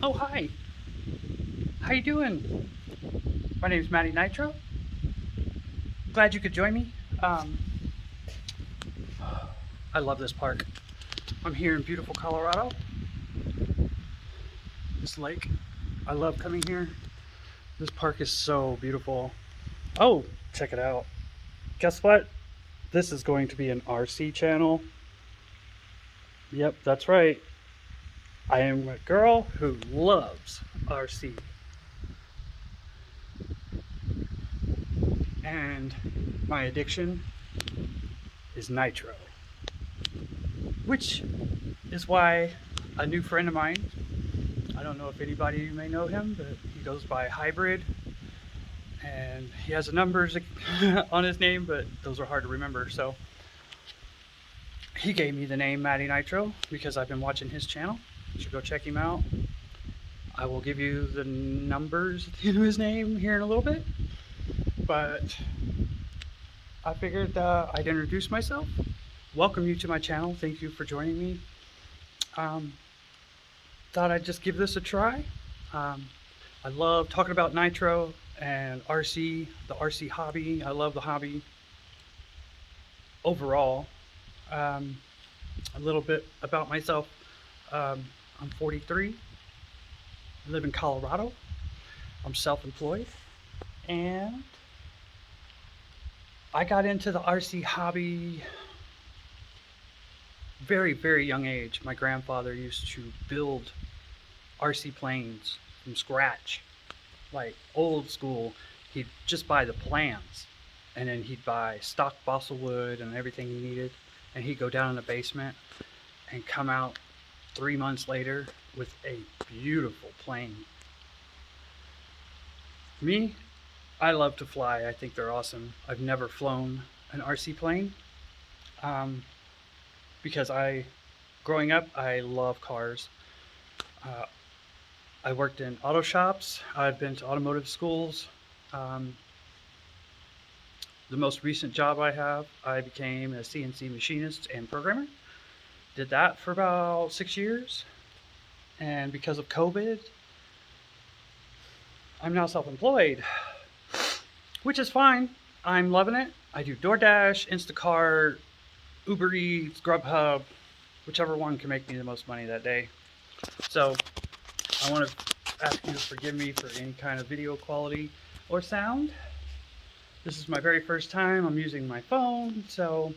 Oh, hi. How you doing? My name's Maddi Nitro. Glad you could join me. Um, I love this park. I'm here in beautiful Colorado. This lake. I love coming here. This park is so beautiful. Oh, check it out. Guess what? This is going to be an RC channel. Yep, that's right. I am a girl who loves RC. And my addiction is nitro. Which is why a new friend of mine, I don't know if anybody may know him, but he goes by Hybrid, and he has a numbers on his name, but those are hard to remember. So he gave me the name Maddi Nitro because I've been watching his channel. You should go check him out. I will give you the numbers at the end of his name here in a little bit, but I figured I'd introduce myself, welcome you to my channel. Thank you for joining me. Um, Thought I'd just give this a try. Um, I love talking about nitro and RC, the RC hobby. I love the hobby overall. Um, a little bit about myself. I'm 43. I live in Colorado. I'm self-employed, and I got into the RC hobby very, very young age. My grandfather used to build RC planes from scratch, like old school. He'd just buy the plans, and then he'd buy stock balsa wood and everything he needed, and he'd go down in the basement and come out 3 months later with a beautiful plane. Me, I love to fly. I think they're awesome. I've never flown an RC plane um, because growing up, I love cars. Uh, I worked in auto shops. I've been to automotive schools. Um, the most recent job I have, I became a CNC machinist and programmer. Did that for about 6 years. And because of COVID, I'm now self-employed, which is fine. I'm loving it. I do DoorDash, Instacart, Uber Eats, Grubhub, whichever one can make me the most money that day. So I want to ask you to forgive me for any kind of video quality or sound. This is my very first time I'm using my phone, so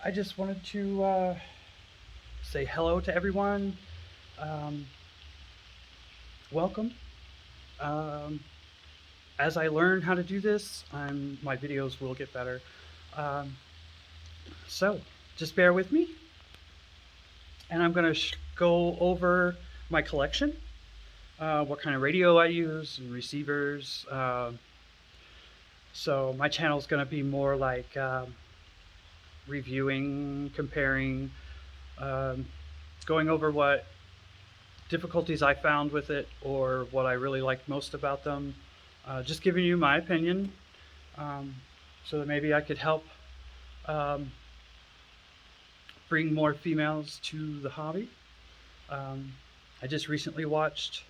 I just wanted to say hello to everyone. Um, Welcome. Um, as I learn how to do this, my videos will get better. Um, so just bear with me, and I'm going to go over my collection, what kind of radio I use and receivers. So my channel is going to be more like reviewing, comparing, um, going over what difficulties I found with it or what I really liked most about them. Just giving you my opinion, so that maybe I could help um, bring more females to the hobby. Um, I just recently watched,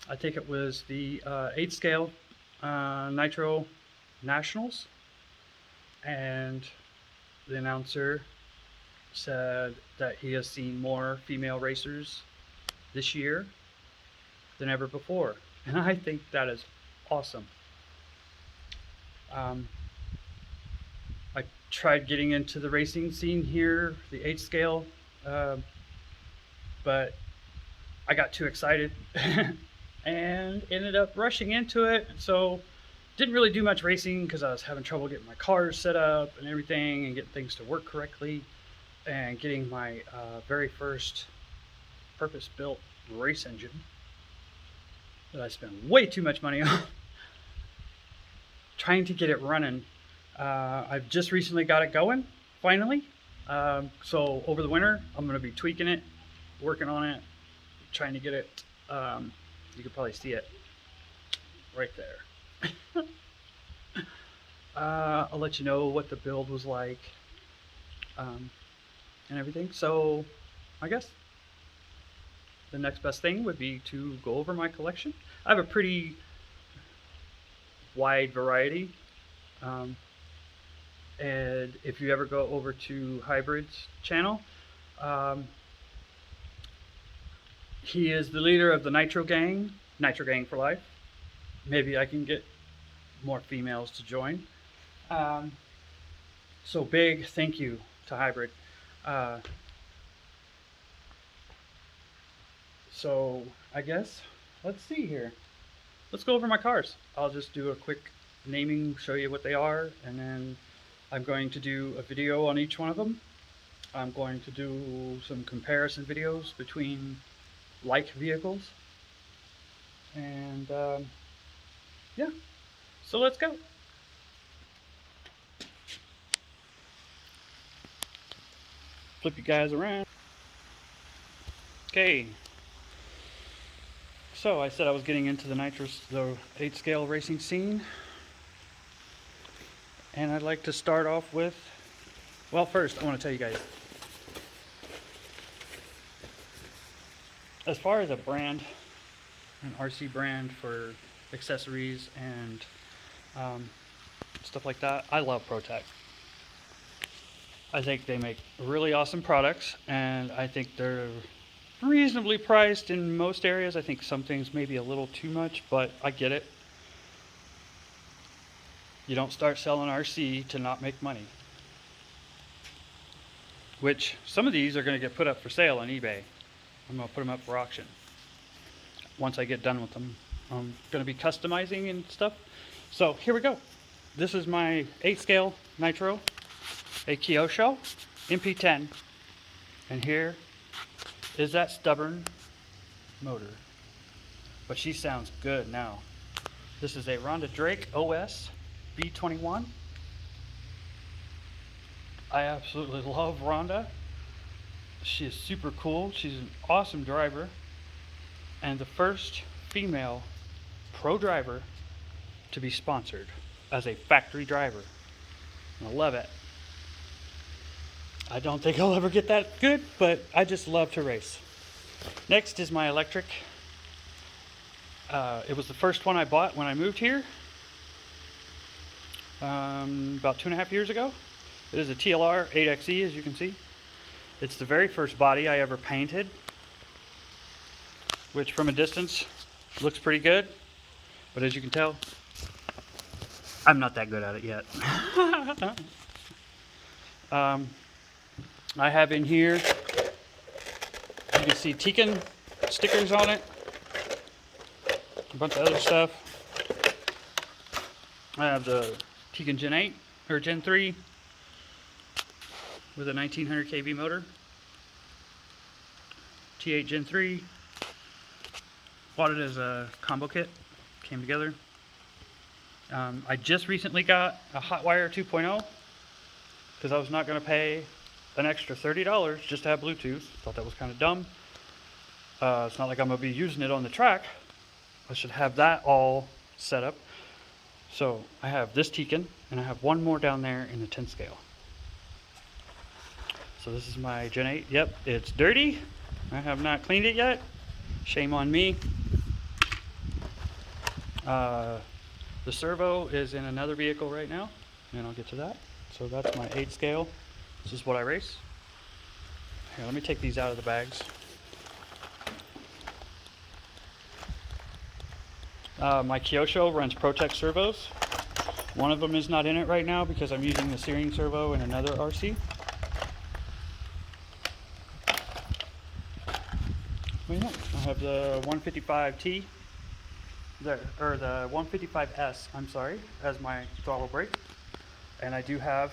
I think it was the 8 scale Nitro Nationals, and the announcer said that he has seen more female racers this year than ever before. And I think that is awesome. Um, I tried getting into the racing scene here, the 8 scale, uh, but I got too excited and ended up rushing into it. So didn't really do much racing because I was having trouble getting my cars set up and everything and getting things to work correctly, and getting my very first purpose-built race engine that I spent way too much money on trying to get it running. I've just recently got it going, finally. So over the winter, I'm going to be tweaking it, working on it, trying to get it. You can probably see it right there. I'll let you know what the build was like, and everything. So I guess the next best thing would be to go over my collection. I have a pretty wide variety. Um, and if you ever go over to Hybrid's channel, um, he is the leader of the Nitro Gang for life. Maybe I can get more females to join. Um, so big thank you to Hybrid. Uh, so I guess, let's see here. Let's go over my cars. I'll just do a quick naming, show you what they are, and then I'm going to do a video on each one of them. I'm going to do some comparison videos between like vehicles. And yeah, so let's go. Flip you guys around. Okay. So I said I was getting into the 8 scale racing scene. And I'd like to start off with, well, first I want to tell you guys, as far as a brand, an RC brand for accessories and stuff like that, I love ProTech. I think they make really awesome products, and I think they're reasonably priced in most areas. I think some things may be a little too much, but I get it. You don't start selling RC to not make money. Which, some of these are going to get put up for sale on eBay. I'm going to put them up for auction once I get done with them. I'm going to be customizing and stuff. So here we go. This is my 8 scale Nitro, a Kyosho MP10. And here is that stubborn motor. But she sounds good now. This is a Rhonda Drake OS B21. I absolutely love Rhonda. She is super cool. She's an awesome driver. And the first female pro driver to be sponsored as a factory driver. I love it. I don't think I'll ever get that good, but I just love to race. Next is my electric. It was the first one I bought when I moved here about 2.5 years ago. It is a TLR 8XE, as you can see. It's the very first body I ever painted, which from a distance looks pretty good, but as you can tell, I'm not that good at it yet. I have in here, you can see Tekin stickers on it, a bunch of other stuff. I have the Tekin Gen 8 or Gen 3 with a 1900 kV motor. T8 Gen 3. Bought it as a combo kit. Came together. I just recently got a Hotwire 2.0 because I was not going to pay an extra $30 just to have Bluetooth. Thought that was kind of dumb. It's not like I'm going to be using it on the track. I should have that all set up. So I have this Tekin, and I have one more down there in the 10 scale. So this is my Gen 8. Yep, it's dirty. I have not cleaned it yet. Shame on me. The servo is in another vehicle right now, and I'll get to that. So that's my 8 scale. This is what I race. Here, let me take these out of the bags. My Kyosho runs ProTech servos. One of them is not in it right now because I'm using the steering servo in another RC. Well, yeah, I have the 155T, or the 155S, I'm sorry, as my throttle brake. And I do have,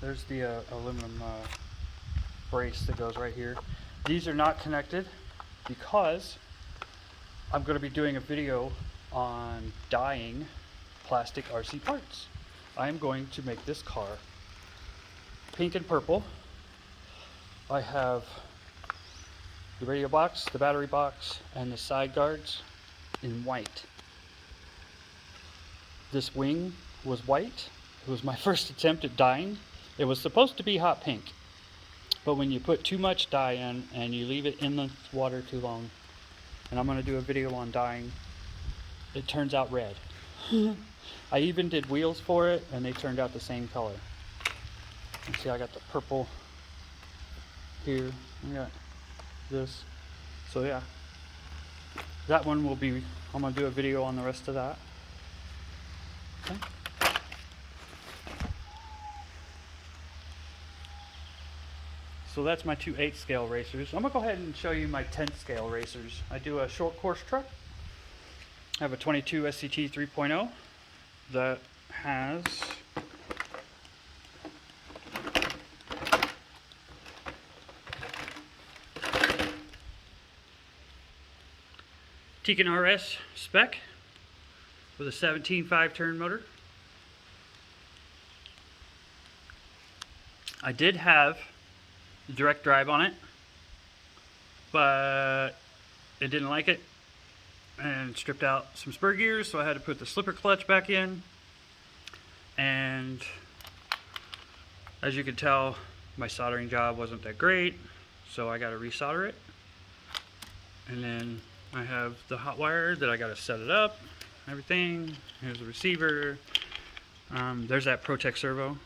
there's the aluminum brace that goes right here. These are not connected because I'm going to be doing a video on dyeing plastic RC parts. I am going to make this car pink and purple. I have the radio box, the battery box, and the side guards in white. This wing was white. It was my first attempt at dyeing. It was supposed to be hot pink, but when you put too much dye in and you leave it in the water too long, and I'm going to do a video on dyeing, it turns out red. I even did wheels for it and they turned out the same color. You see, I got the purple here, I got this, so yeah, that one will be, I'm going to do a video on the rest of that. Okay. So that's my two 8 scale racers. I'm going to go ahead and show you my 10 scale racers. I do a short course truck. I have a 22 SCT 3.0 that has Tekin RS spec with a 17 5-turn motor. I did have direct drive on it, but it didn't like it and stripped out some spur gears, so I had to put the slipper clutch back in. And as you can tell, my soldering job wasn't that great, so I got to resolder it. And then I have the hot wire that I got to set it up, everything. Here's the receiver. There's that Protec servo.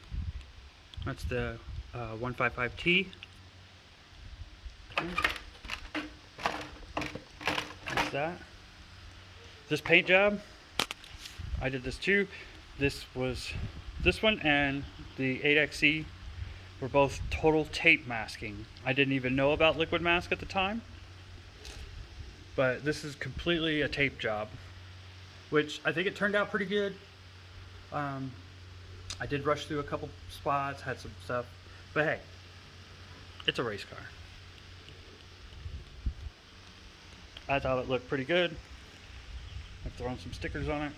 That's the 155T. That's that. This paint job, I did this too. This one and the 8XE were both total tape masking. I didn't even know about liquid mask at the time, but this is completely a tape job, which I think it turned out pretty good. I did rush through a couple spots, had some stuff, but hey, it's a race car. I thought it looked pretty good. I've thrown some stickers on it.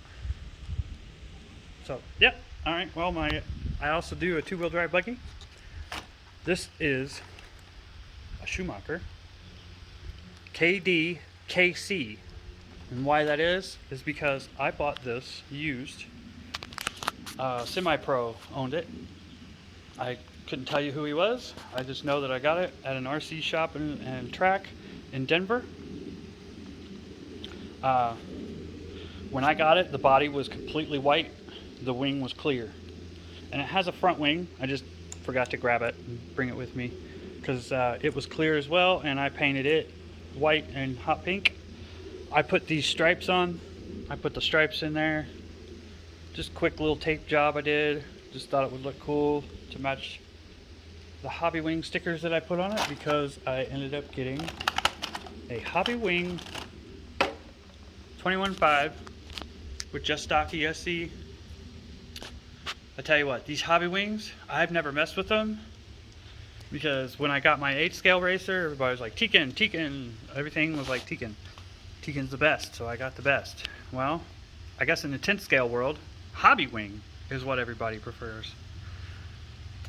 So, yep. All right. Well, I also do a 2-wheel drive buggy. This is a Schumacher KD-KC, and why that is because I bought this used. Semi-pro owned it. I couldn't tell you who he was. I just know that I got it at an RC shop and track in Denver. When I got it, the body was completely white, the wing was clear, and it has a front wing. I just forgot to grab it and bring it with me because it was clear as well, and I painted it white and hot pink. I put these stripes on. I put the stripes in there. Just quick little tape job I did. Just thought it would look cool to match the Hobby Wing stickers that I put on it, because I ended up getting a Hobby Wing 21.5 with just stock ESC. I tell you what, these Hobby Wings, I've never messed with them, because when I got my 8 scale racer, everybody was like, Tekin, Tekin, everything was like Tekin. Tekin's the best, so I got the best. Well, I guess in the 10 scale world, Hobby Wing is what everybody prefers.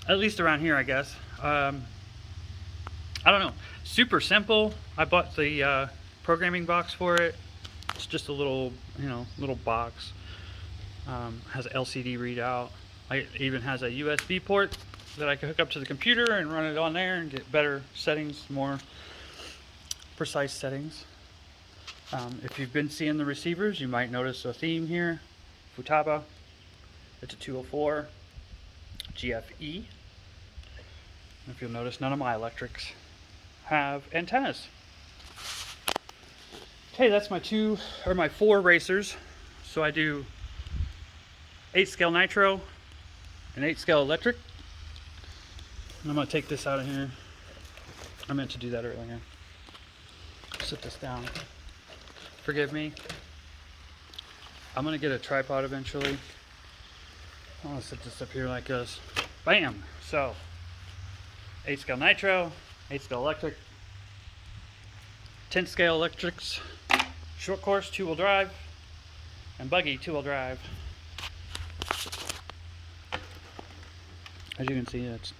At least around here, I guess. I don't know. Super simple. I bought the programming box for it. It's just a little, little box. Has an LCD readout. It even has a USB port that I can hook up to the computer and run it on there and get better settings, more precise settings. If you've been seeing the receivers, you might notice a theme here. Futaba. It's a 204 GFE. If you'll notice, none of my electrics have antennas. Okay, that's my 4 racers. So I do 8 scale nitro and 8 scale electric. And I'm gonna take this out of here. I meant to do that earlier. Sit this down. Forgive me. I'm gonna get a tripod eventually. I'm gonna set this up here like this. Bam! So, 8 scale nitro, 8 scale electric, 10 scale electrics, short course 2-wheel drive, and buggy 2-wheel drive. As you can see, it's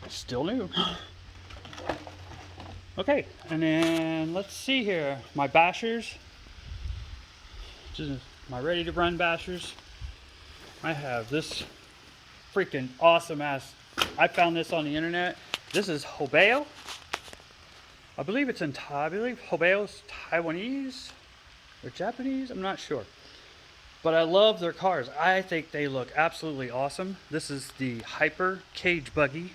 still new. Okay, and then let's see here. My bashers, just my ready to run bashers. I have this freaking awesome ass. I found this on the internet. This is Hobeo. I believe it's in I believe Hobeo's Taiwanese or Japanese. I'm not sure. But I love their cars. I think they look absolutely awesome. This is the Hyper Cage Buggy.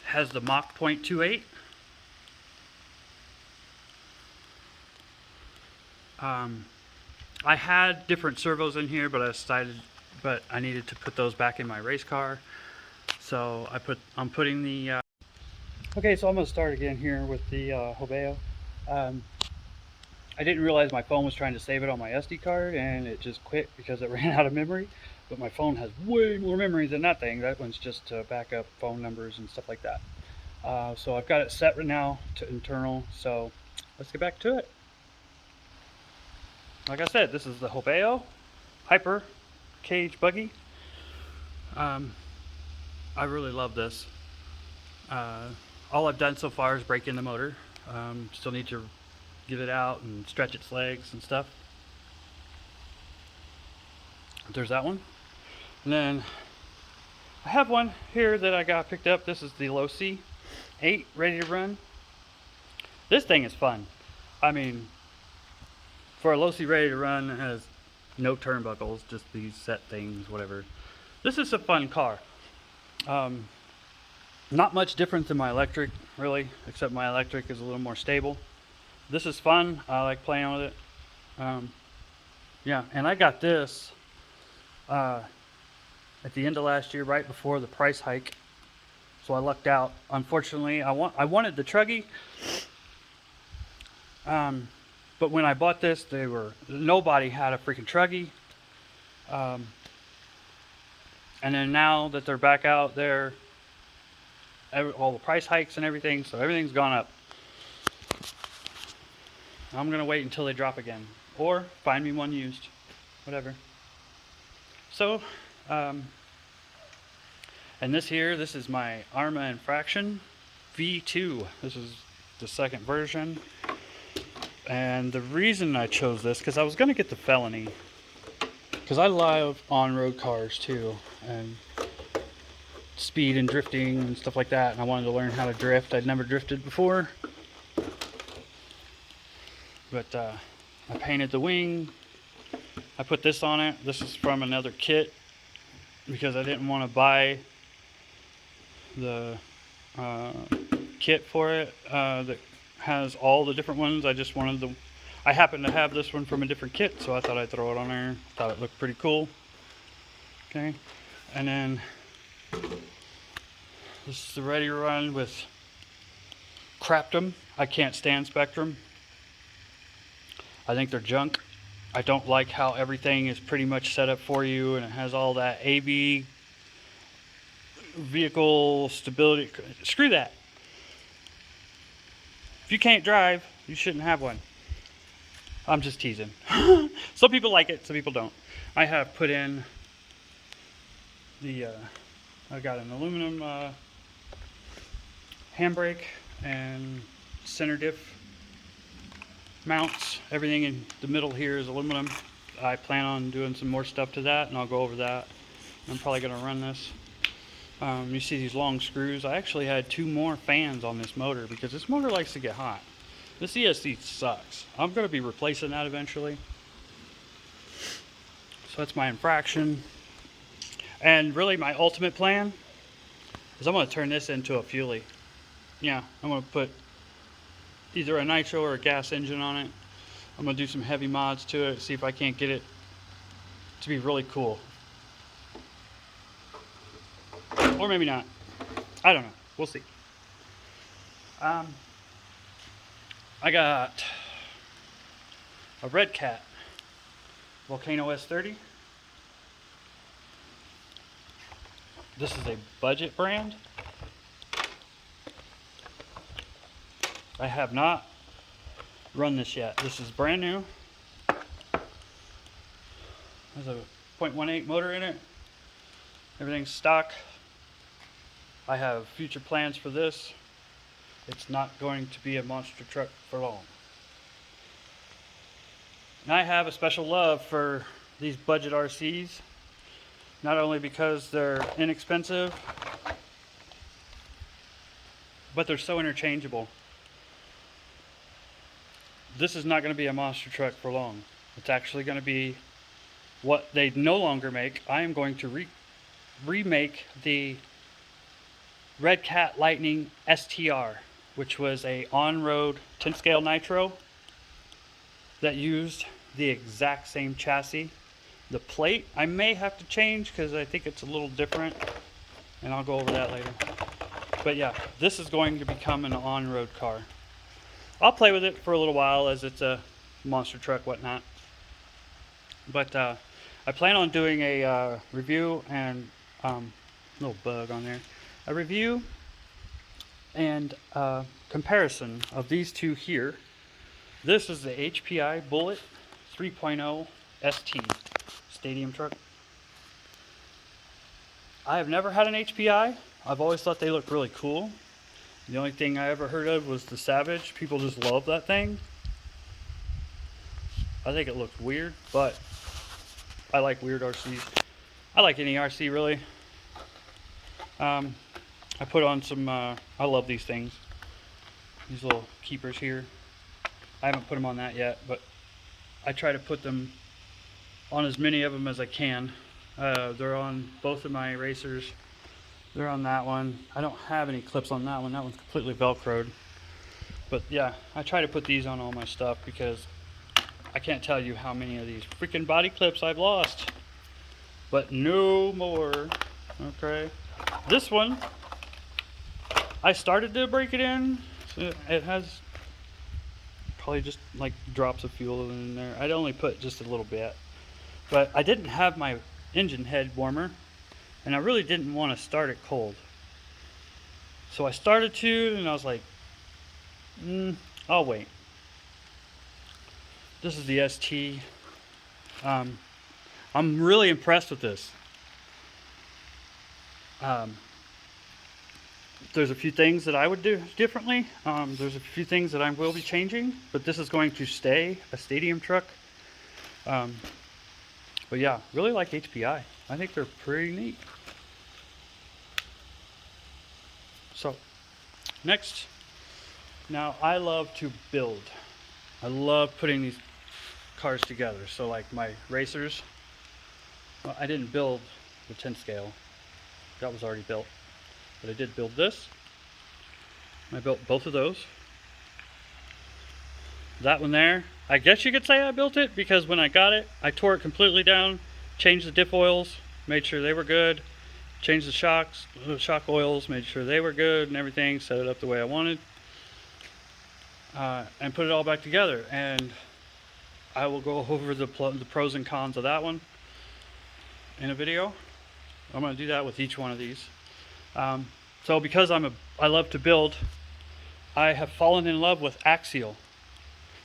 Has the Mach .28. I had different servos in here, but I needed to put those back in my race car. So I'm putting the okay, so I'm gonna start again here with the Hobeo. I didn't realize my phone was trying to save it on my SD card, and it just quit because it ran out of memory. But my phone has way more memory than that thing. That one's just to back up phone numbers and stuff like that. So I've got it set right now to internal. So let's get back to it. Like I said, this is the Hobeo Hyper Cage Buggy. I really love this. All I've done so far is break in the motor. Still need to get it out and stretch its legs and stuff. There's that one. And then I have one here that I got picked up. This is the Low C 8 ready to run. This thing is fun. I mean, for a Low C ready to run, it has no turnbuckles, just these set things, whatever. This is a fun car. Not much different than my electric, really, except my electric is a little more stable. This is fun. I like playing with it. Yeah, and I got this at the end of last year, right before the price hike. So I lucked out. Unfortunately, I wanted the Truggy. But when I bought this, nobody had a freaking Truggy. And then now that they're back out there, all the price hikes and everything, so everything's gone up. I'm gonna wait until they drop again, or find me one used, whatever. So, and this is my Arma Infraction V2. This is the second version. And the reason I chose this, because I was gonna get the Felony, because I love on-road cars too, and speed and drifting and stuff like that, and I wanted to learn how to drift. I'd never drifted before. But I painted the wing. I put this on it. This is from another kit because I didn't want to buy the kit for it that has all the different ones. I just wanted I happened to have this one from a different kit, so I thought I'd throw it on there. Thought it looked pretty cool. Okay, and then this is the ready to run with Craptum. I can't stand Spectrum. I think they're junk. I don't like how everything is pretty much set up for you, and it has all that AV vehicle stability. Screw that. If you can't drive, you shouldn't have one. I'm just teasing. Some people like it, some people don't. I have put in the I got an aluminum handbrake and center diff mounts. Everything in the middle here is aluminum. I plan on doing some more stuff to that, and I'll go over that. I'm probably going to run this. You see these long screws. I actually had 2 more fans on this motor because this motor likes to get hot. This ESC sucks. I'm going to be replacing that eventually. So that's my Infraction. And really my ultimate plan is I'm going to turn this into a Fuelie. Yeah, I'm going to put either a nitro or a gas engine on it. I'm going to do some heavy mods to it, see if I can't get it to be really cool. Or maybe not. I don't know. We'll see. I got a Redcat Volcano S30. This is a budget brand. I have not run this yet. This is brand new. There's a 0.18 motor in it. Everything's stock. I have future plans for this. It's not going to be a monster truck for long. And I have a special love for these budget RCs. Not only because they're inexpensive, but they're so interchangeable. This is not going to be a monster truck for long. It's actually going to be what they no longer make. I am going to remake the Redcat Lightning STR, which was a on-road 10 scale nitro that used the exact same chassis. The plate I may have to change because I think it's a little different, and I'll go over that later. But yeah, this is going to become an on-road car. I'll play with it for a little while as it's a monster truck, whatnot. But I plan on doing a review and little bug on there. A review and comparison of these two here. This is the HPI Bullet 3.0 ST stadium truck. I have never had an HPI. I've always thought they looked really cool. The only thing I ever heard of was the Savage. People just love that thing. I think it looks weird, but I like weird RCs. I like any RC really. I put on some, I love these things. These little keepers here. I haven't put them on that yet, but I try to put them on as many of them as I can. They're on both of my racers. They're on that one. I don't have any clips on that one. That one's completely Velcroed. But yeah, I try to put these on all my stuff because I can't tell you how many of these freaking body clips I've lost. But no more. Okay. This one, I started to break it in. So it has probably just like drops of fuel in there. I'd only put just a little bit. But I didn't have my engine head warmer, and I really didn't want to start it cold. So I started to, and I was like, I'll wait. This is the ST. I'm really impressed with this. There's a few things that I would do differently. There's a few things that I will be changing, but this is going to stay a stadium truck. But yeah, really like HPI. I think they're pretty neat. So, next. Now, I love to build. I love putting these cars together. So like my racers, well, I didn't build the 10 scale. That was already built. But I did build this. I built both of those. That one there, I guess you could say I built it because when I got it, I tore it completely down, changed the diff oils, made sure they were good, changed the shock oils, made sure they were good and everything, set it up the way I wanted, and put it all back together. And I will go over the pros and cons of that one in a video. I'm going to do that with each one of these. So because I love to build, I have fallen in love with Axial.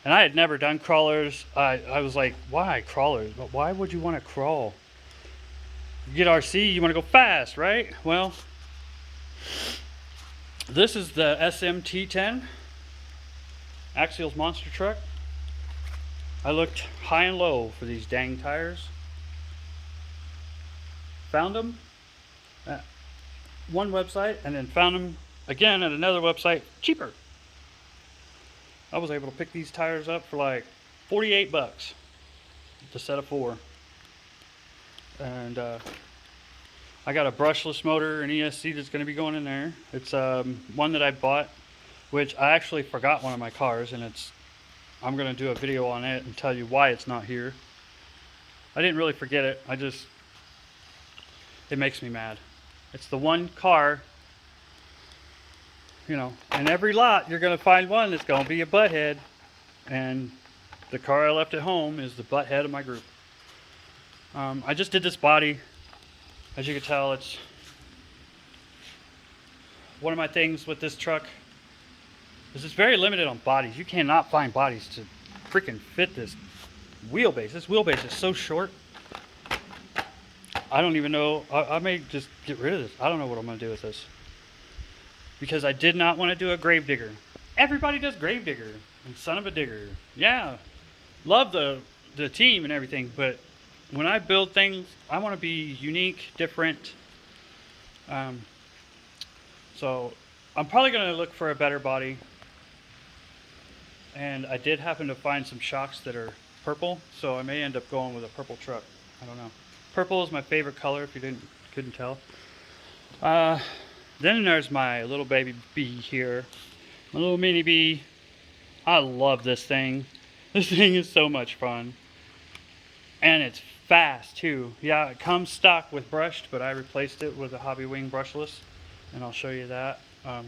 And I had never done crawlers. I was like, why crawlers? But why would you want to crawl? You get RC, you want to go fast, right? Well, this is the SMT10, Axial's monster truck. I looked high and low for these dang tires. Found them at one website and then found them again at another website cheaper. I was able to pick these tires up for like 48 bucks, the set of 4. And I got a brushless motor and ESC that's going to be going in there. It's one that I bought, which I actually forgot one of my cars, and I'm going to do a video on it and tell you why it's not here. I didn't really forget it. It makes me mad. It's the one car, you know, in every lot you're going to find one that's going to be a butthead, and the car I left at home is the butthead of my group. I just did this body. As you can tell, it's one of my things with this truck is it's very limited on bodies. You cannot find bodies to freaking fit this wheelbase. This wheelbase is so short. I don't even know. I may just get rid of this. I don't know what I'm going to do with this. Because I did not want to do a Gravedigger. Everybody does Gravedigger. And son of a digger. Yeah. Love the team and everything. But when I build things, I want to be unique, different. So I'm probably going to look for a better body. And I did happen to find some shocks that are purple, so I may end up going with a purple truck. I don't know. Purple is my favorite color, if you couldn't tell. Then there's my little baby bee here. My little mini bee. I love this thing. This thing is so much fun. And it's fast too. Yeah, it comes stock with brushed, but I replaced it with a Hobby Wing brushless. And I'll show you that. I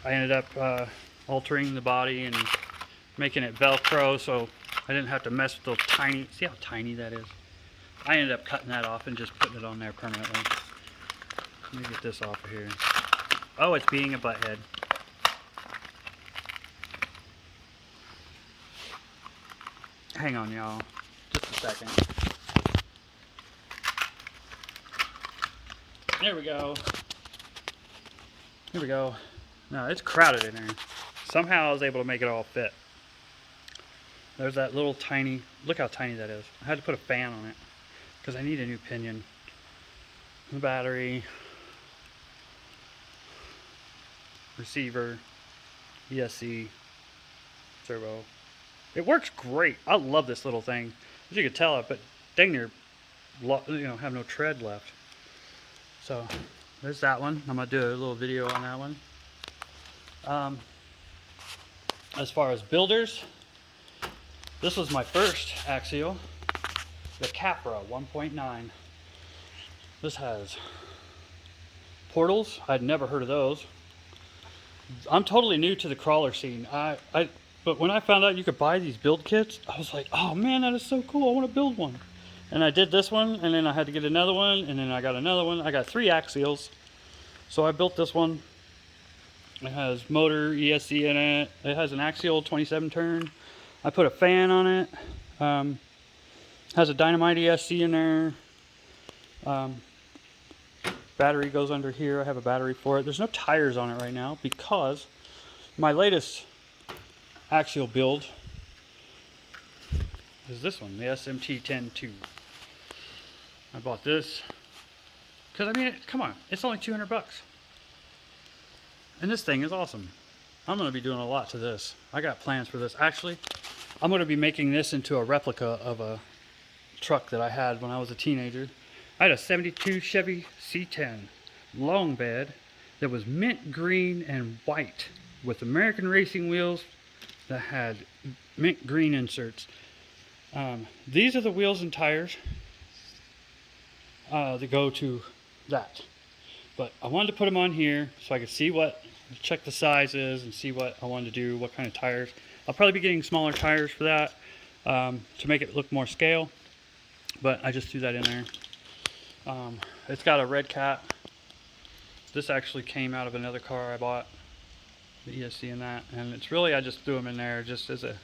ended up altering the body and making it Velcro, so I didn't have to mess with those tiny, see how tiny that is? I ended up cutting that off and just putting it on there permanently. Let me get this off of here. Oh, it's being a butthead. Hang on, y'all. Just a second. There we go. Here we go. No, it's crowded in there. Somehow I was able to make it all fit. There's that little tiny, look how tiny that is. I had to put a fan on it because I need a new pinion. The battery, receiver, ESC, servo. It works great. I love this little thing. As you can tell, I put dang near, have no tread left. So there's that one. I'm gonna do a little video on that one. As far as builders, this was my first axial, the Capra 1.9. This has portals. I'd never heard of those. I'm totally new to the crawler scene. But when I found out you could buy these build kits, I was like, oh man, that is so cool. I want to build one. And I did this one, and then I had to get another one, and then I got another one. I got 3 axials. So I built this one. It has motor, ESC in it. It has an axial 27 turn. I put a fan on it. Has a dynamite ESC in there. Battery goes under here. I have a battery for it. There's no tires on it right now because my latest axial build is this one, the SMT-10-2. I bought this because, I mean, come on, it's only 200 bucks. And this thing is awesome. I'm going to be doing a lot to this. I got plans for this. Actually, I'm going to be making this into a replica of a truck that I had when I was a teenager. I had a 72 Chevy C10 long bed that was mint green and white with American racing wheels that had mint green inserts. These are the wheels and tires that go to that. But I wanted to put them on here so I could see check the sizes and see what I wanted to do, what kind of tires. I'll probably be getting smaller tires for that to make it look more scale. But I just threw that in there. It's got a Redcat. This actually came out of another car I bought, the ESC in that, and it's really, I just threw them in there just as a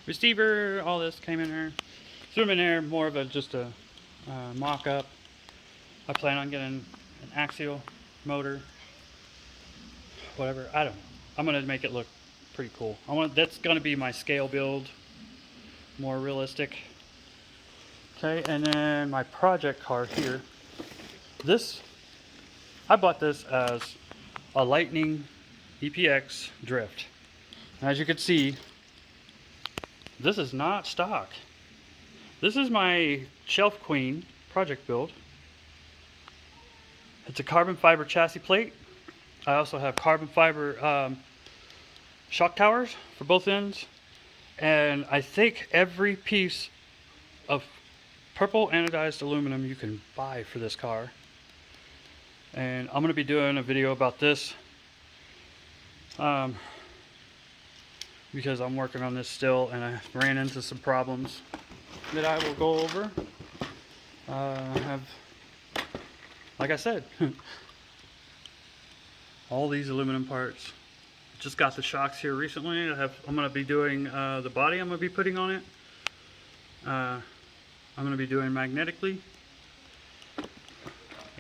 receiver. All this came in there. Threw them in there more of just a mock-up. I plan on getting an axial motor, whatever. I don't know. I'm gonna make it look pretty cool. That's gonna be my scale build, more realistic. Okay, and then my project car here. I bought this as a Lightning EPX Drift. And as you can see, this is not stock. This is my Shelf Queen project build. It's a carbon fiber chassis plate. I also have carbon fiber shock towers for both ends. And I think every piece of purple anodized aluminum you can buy for this car. And I'm going to be doing a video about this because I'm working on this still, and I ran into some problems that I will go over. I have, like I said, all these aluminum parts. Just got the shocks here recently. I'm going to be doing the body I'm going to be putting on it. I'm going to be doing magnetically.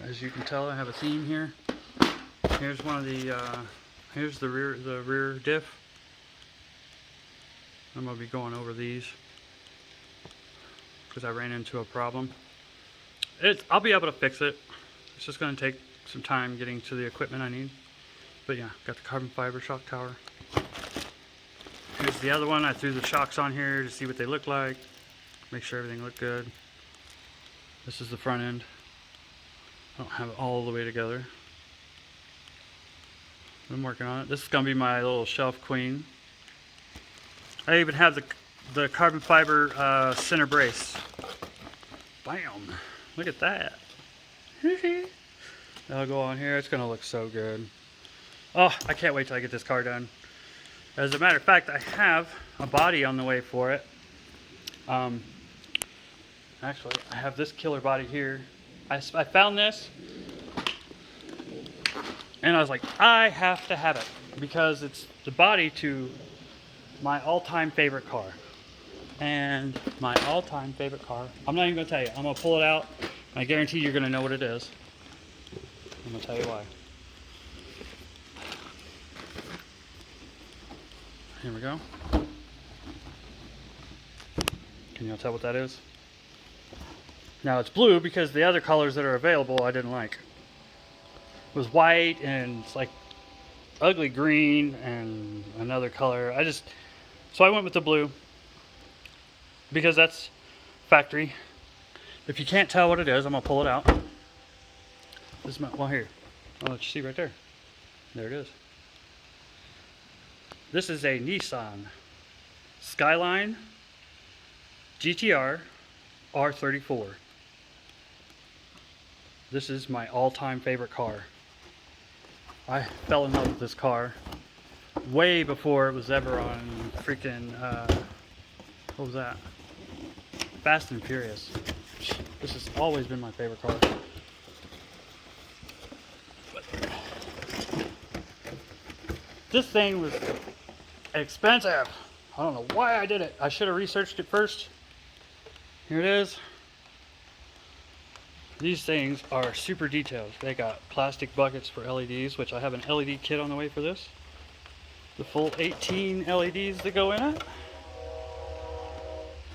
As you can tell, I have a theme here. Here's one of the here's the rear diff. I'm going to be going over these because I ran into a problem. I'll be able to fix it. It's just going to take some time getting to the equipment I need. But yeah, got the carbon fiber shock tower. Here's the other one. I threw the shocks on here to see what they look like. Make sure everything looked good. This is the front end. I don't have it all the way together. I'm working on it. This is going to be my little shelf queen. I even have the carbon fiber center brace. Bam! Look at that. That'll go on here. It's going to look so good. Oh, I can't wait till I get this car done. As a matter of fact, I have a body on the way for it. Actually, I have this killer body here. I found this, and I was like, I have to have it because it's the body to my all-time favorite car. And my all-time favorite car, I'm not even going to tell you. I'm going to pull it out, and I guarantee you're going to know what it is. I'm going to tell you why. Here we go. Can you tell what that is? Now it's blue because the other colors that are available I didn't like. It was white and it's like ugly green and another color. So I went with the blue because that's factory. If you can't tell what it is, I'm gonna pull it out. This is well, here. I'll let you see right there. There it is. This is a Nissan Skyline GTR R34. This is my all-time favorite car. I fell in love with this car way before it was ever on freaking, what was that? Fast and Furious. This has always been my favorite car. This thing was expensive. I don't know why I did it. I should have researched it first. Here it is. These things are super detailed. They got plastic buckets for LEDs, which I have an LED kit on the way for this. The full 18 LEDs that go in it.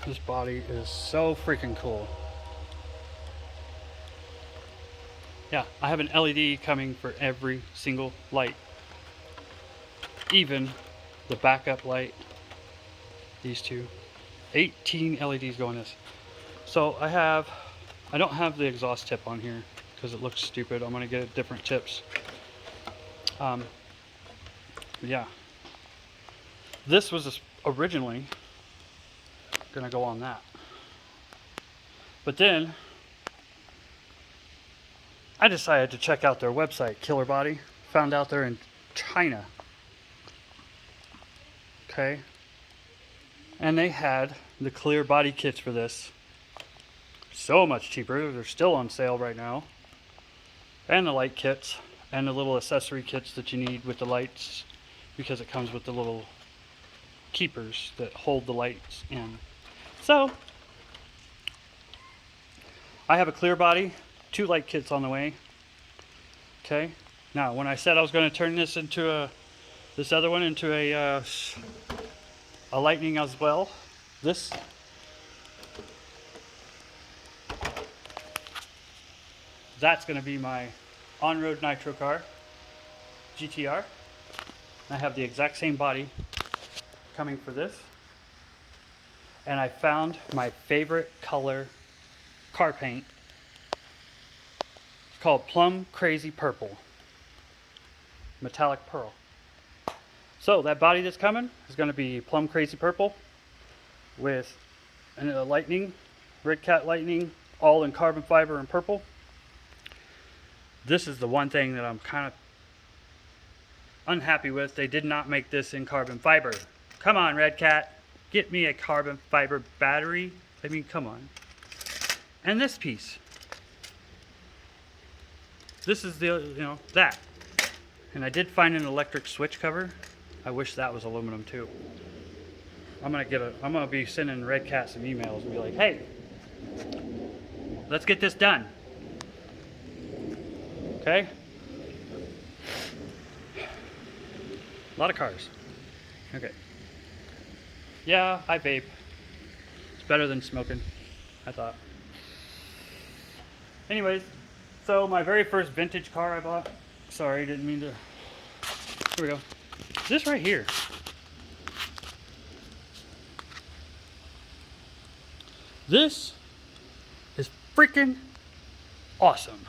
This body is so freaking cool. Yeah, I have an LED coming for every single light. Even the backup light. These two. 18 LEDs go in this. So I don't have the exhaust tip on here because it looks stupid. I'm going to get different tips. Yeah. This was originally going to go on that. But then I decided to check out their website, Killer Body. Found out they're in China. Okay. And they had the clear body kits for this. So much cheaper. They're still on sale right now. And the light kits and the little accessory kits that you need with the lights, because it comes with the little keepers that hold the lights in. So I have a clear body, 2 light kits on the way. Okay. Now, when I said I was going to turn this into this other one into a lightning as well, that's going to be my on-road nitro car, GTR. I have the exact same body coming for this. And I found my favorite color car paint. It's called Plum Crazy Purple. Metallic Pearl. So that body that's coming is going to be Plum Crazy Purple with a lightning, Redcat lightning, all in carbon fiber and purple. This is the one thing that I'm kind of unhappy with. They did not make this in carbon fiber. Come on, Redcat. Get me a carbon fiber battery. I mean, come on. And this piece. This is the, that. And I did find an electric switch cover. I wish that was aluminum too. I'm gonna be sending Redcat some emails and be like, hey, let's get this done. Okay? A lot of cars. Okay. Yeah, I vape. It's better than smoking, I thought. Anyways, so my very first vintage car I bought. Sorry, didn't mean to Here we go. This right here. This is freaking awesome.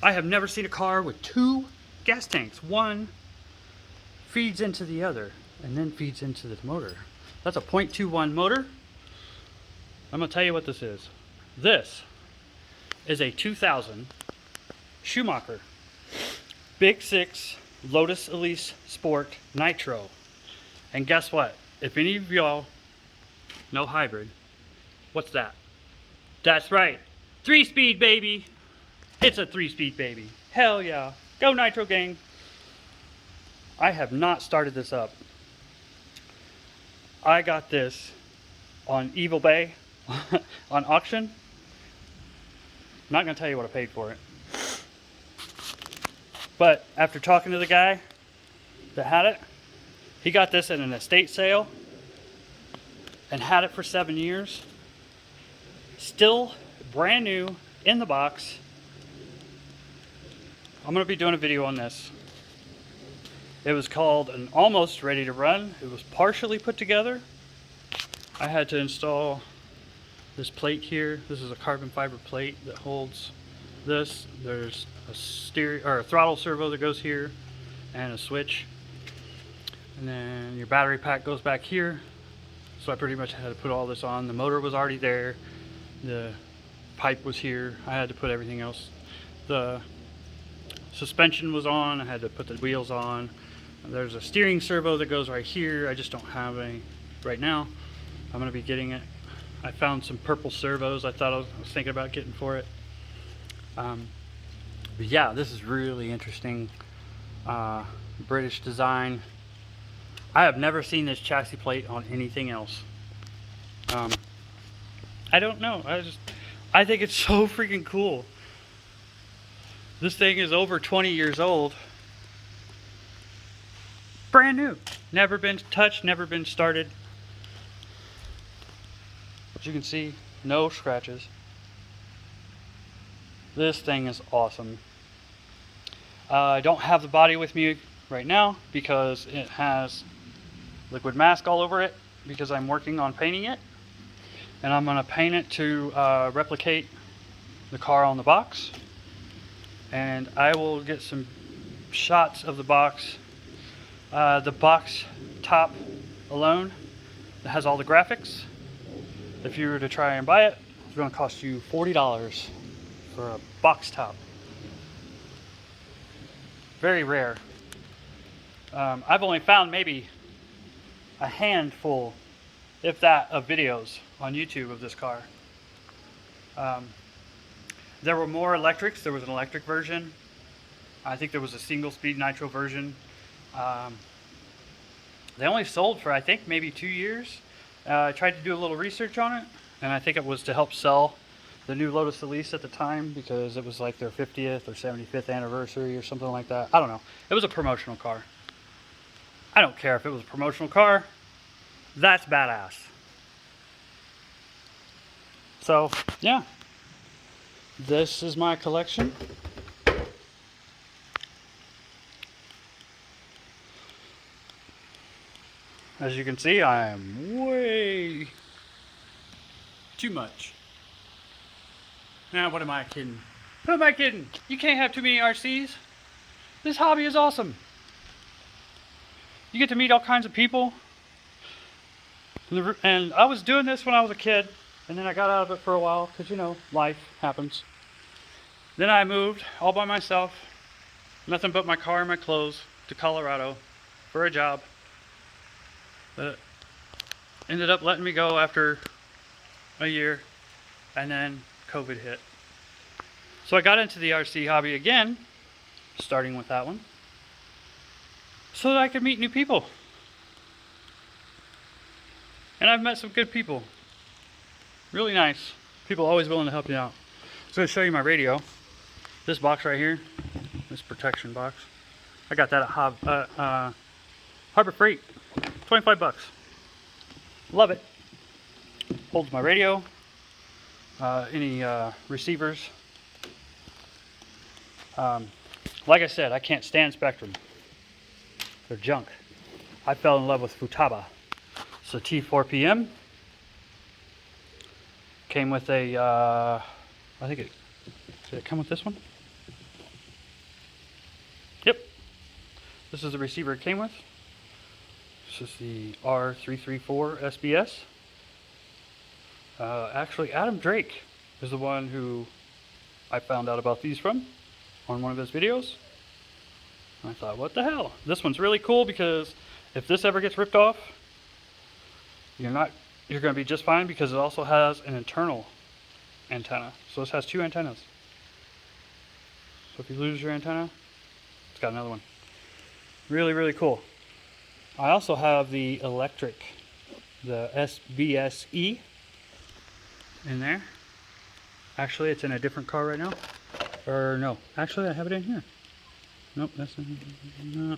I have never seen a car with two gas tanks. One feeds into the other and then feeds into the motor. That's a 0.21 motor. I'm gonna tell you what this is. This is a 2000 Schumacher Big 6 Lotus Elise Sport Nitro. And guess what? If any of y'all know hybrid, what's that? That's right, 3-speed baby. It's a 3-speed baby. Hell yeah. Go Nitro gang. I have not started this up. I got this on Evil Bay on auction. I'm not going to tell you what I paid for it. But after talking to the guy that had it, he got this at an estate sale and had it for 7 years. Still brand new in the box. I'm going to be doing a video on this. It was called an almost ready to run. It was partially put together. I had to install this plate here. This is a carbon fiber plate that holds this. There's a steering or a throttle servo that goes here and a switch. And then your battery pack goes back here. So I pretty much had to put all this on. The motor was already there. The pipe was here. I had to put everything else. The suspension was on. I had to put the wheels on. There's a steering servo that goes right here. I just don't have any right now. I'm going to be getting it. I found some purple servos I thought I was thinking about getting for it. But yeah, this is really interesting. British design. I have never seen this chassis plate on anything else. I don't know. I think it's so freaking cool. This thing is over 20 years old. Brand new. Never been touched, never been started. As you can see, no scratches. This thing is awesome. I don't have the body with me right now because it has liquid mask all over it because I'm working on painting it. And I'm going to paint it to replicate the car on the box. And I will get some shots of the box. The box top alone that has all the graphics. If you were to try and buy it, it's going to cost you $40 for a box top. Very rare. I've only found maybe a handful, if that, of videos on YouTube of this car. There were more electrics. There was an electric version. I think there was a single speed nitro version. They only sold for I think maybe 2 years. I tried to do a little research on it, and I think it was to help sell the new Lotus Elise at the time because it was like their 50th or 75th anniversary or something like that. I don't know. It was a promotional car. I don't care if it was a promotional car. That's badass. So, yeah. This is my collection. As you can see, I am way too much. Now, what am I kidding? Who am I kidding? You can't have too many RCs. This hobby is awesome. You get to meet all kinds of people. And I was doing this when I was a kid, and then I got out of it for a while because, you know, life happens. Then I moved all by myself, nothing but my car and my clothes, to Colorado for a job. But ended up letting me go after a year, and then COVID hit. So I got into the RC hobby again, starting with that one, so that I could meet new people. And I've met some good people. Really nice. People always willing to help you out. So I'm going to show you my radio. This box right here, this protection box. I got that at Harbor Freight. 25 bucks. Love it. Holds my radio, any receivers. Like I said, I can't stand Spectrum. They're junk. I fell in love with Futaba. It's a T4PM. Came with a, I think it, did it come with this one? Yep. This is the receiver it came with. This is the R334 SBS. Actually, Adam Drake is the one who I found out about these from on one of his videos. And I thought, what the hell? This one's really cool because if this ever gets ripped off, you're going to be just fine because it also has an internal antenna. So this has two antennas. So if you lose your antenna, it's got another one. Really, really cool. I also have the electric, the SBSE in there. Actually, it's in a different car right now. Or no, actually I have it in here. Nope, that's no.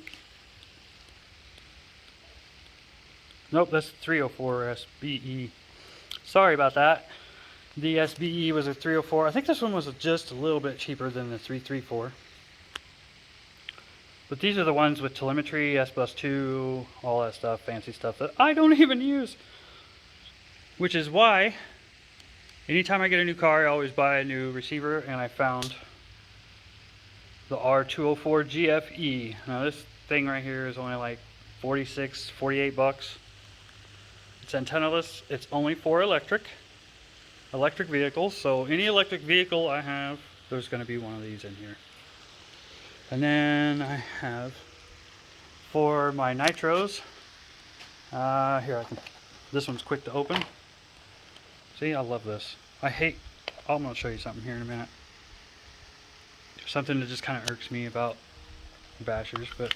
Nope, that's 304 SBE. Sorry about that. The SBE was a 304. I think this one was just a little bit cheaper than the 334. But these are the ones with telemetry, S+2, all that stuff, fancy stuff that I don't even use. Which is why, anytime I get a new car, I always buy a new receiver, and I found the R204 GFE. Now this thing right here is only like 46, 48 bucks. It's antennaless. It's only for electric vehicles. So any electric vehicle I have, there's going to be one of these in here. And then I have for my nitros. Here, this one's quick to open. See, I love this. I'm going to show you something here in a minute. Something that just kind of irks me about bashers, but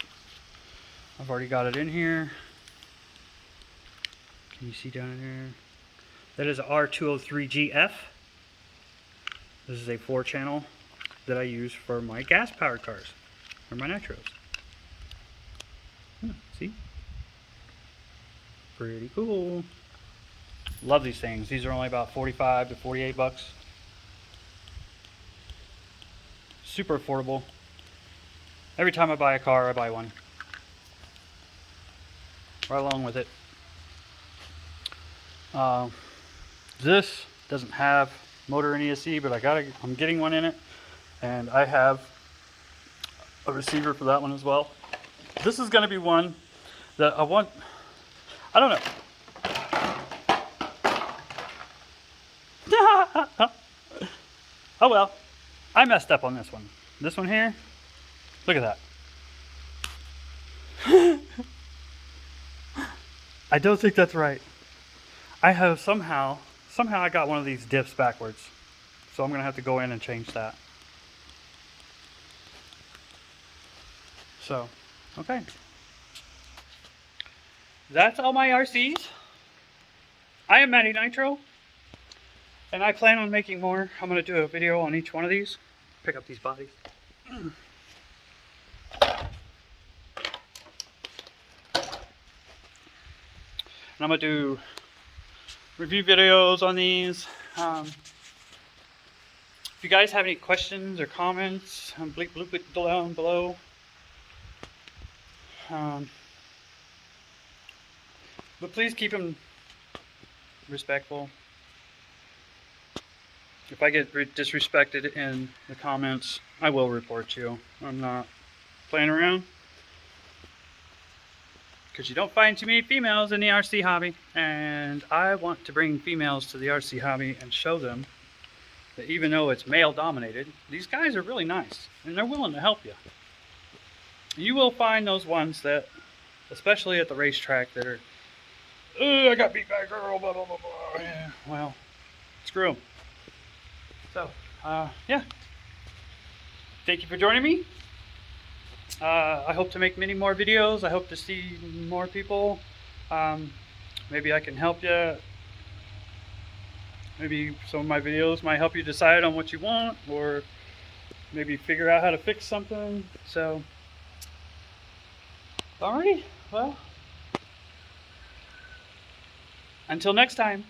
I've already got it in here. Can you see down in there? That is a R203GF. This is a 4-channel that I use for my gas-powered cars, or my nitros. See? Pretty cool. Love these things. These are only about 45 to 48 bucks. Super affordable. Every time I buy a car, I buy one. Right along with it. This doesn't have motor and ESC, but I'm getting one in it, and I have a receiver for that one as well. This is going to be one that I want. I don't know. Oh well. I messed up on this one. This one here, look at that. I don't think that's right. I have somehow I got one of these diffs backwards. So I'm going to have to go in and change that. So, okay. That's all my RCs. I am Maddi Nitro. And I plan on making more. I'm going to do a video on each one of these. Pick up these bodies. And I'm going to do review videos on these. If you guys have any questions or comments, bleep down below. But please keep them respectful. If I get disrespected in the comments, I will report you. I'm not playing around. Because you don't find too many females in the RC hobby. And I want to bring females to the RC hobby and show them that even though it's male dominated, these guys are really nice. And they're willing to help you. You will find those ones that, especially at the racetrack, that are, oh, I got beat by a girl, blah, blah, blah, blah. Yeah, well, screw them. So, yeah. Thank you for joining me. I hope to make many more videos. I hope to see more people. Maybe I can help you. Maybe some of my videos might help you decide on what you want, or maybe figure out how to fix something. So, alrighty. Well, until next time.